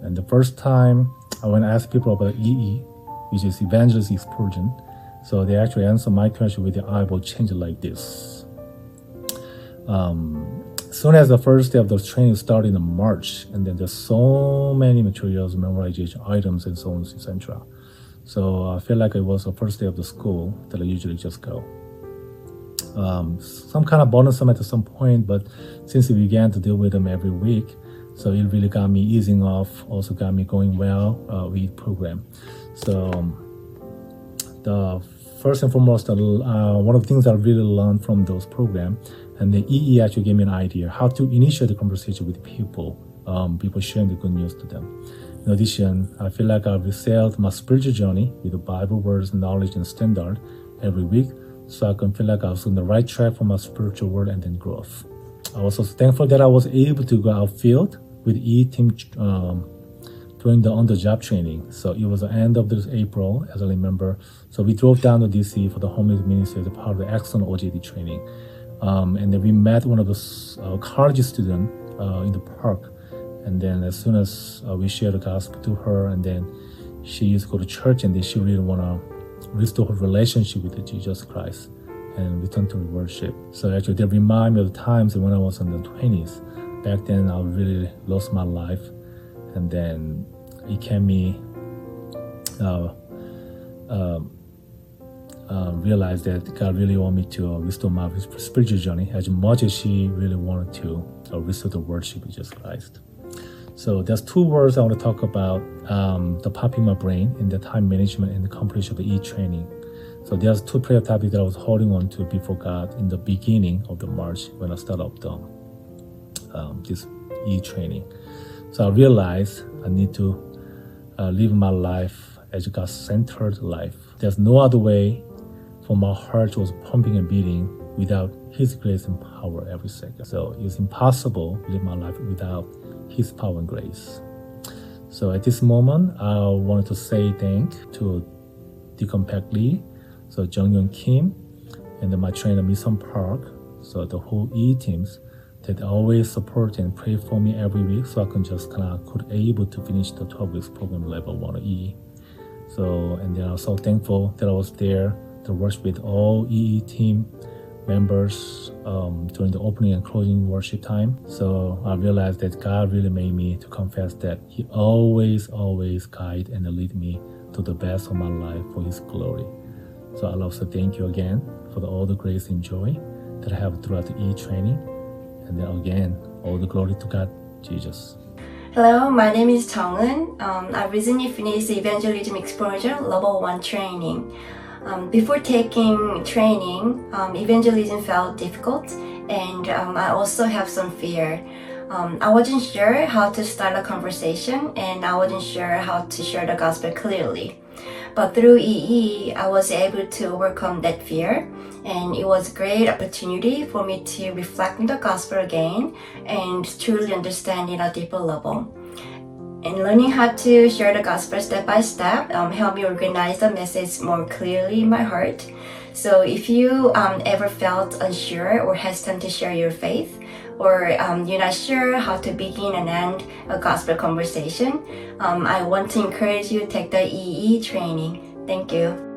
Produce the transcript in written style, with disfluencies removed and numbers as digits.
And the first time I went to ask people about EE, which is Evangelism Explosion, so they actually answered my question with the eyeball change like this. Soon as the first day of the training started in March, and then there's so many materials, memorization items, and so on, etc. So I feel like it was the first day of the school that I usually just go. Some kind of bonus at some point, but since we began to deal with them every week, so it really got me easing off, also got me going well with program. So the first and foremost, one of the things I really learned from those programs, and the EE actually gave me an idea how to initiate the conversation with people, people sharing the good news to them. In addition, I feel like I've resailed my spiritual journey with the Bible words, knowledge, and standard every week, so I can feel like I was on the right track for my spiritual world and then growth. I was also thankful that I was able to go outfield with EE team during the on-the-job training. So it was the end of this April, as I remember. So we drove down to DC for the homeless ministry as a part of the Excellent OJT training. And then we met one of the college students in the park. And then as soon as we shared the gospel to her, and then she used to go to church, and then she really want to restore her relationship with Jesus Christ and return to worship. So actually they remind me of the times when I was in the 20s. Back then I really lost my life, and then it can me realize that God really wanted me to restore my spiritual journey as much as she really wanted to restore the worship of Jesus Christ. So there's two words I want to talk about the pop in my brain in the time management and the completion of the e-training. So there's two prayer topics that I was holding on to before God in the beginning of the March when I started up this e-training. So I realized I need to live my life as a God-centered life. There's no other way for my heart was pumping and beating without His grace and power every second. So it's impossible to live my life without His power and grace. So at this moment, I wanted to say thank to Deacon Pack Lee, so Jung Young Kim, and then my trainer Misun Park, so the whole E teams that always support and pray for me every week, so I can just could able to finish the 12 weeks program level 1 E. So and then I was so thankful that I was there to work with all EE team members during the opening and closing worship time. So I realized that God really made me to confess that He always guide and lead me to the best of my life for His glory. So I love to thank you again for all the grace and joy that I have throughout the e-training. And then again, all the glory to God, Jesus. Hello, my name is Jung-eun. I recently finished the Evangelism Explosion Level 1 training. Before taking training, evangelism felt difficult, and I also have some fear. I wasn't sure how to start a conversation, and I wasn't sure how to share the gospel clearly. But through EE, I was able to overcome that fear, and it was a great opportunity for me to reflect on the gospel again and truly understand it at a deeper level. And learning how to share the gospel step by step helped me organize the message more clearly in my heart. So if you ever felt unsure or hesitant to share your faith, or you're not sure how to begin and end a gospel conversation, I want to encourage you to take the EE training. Thank you.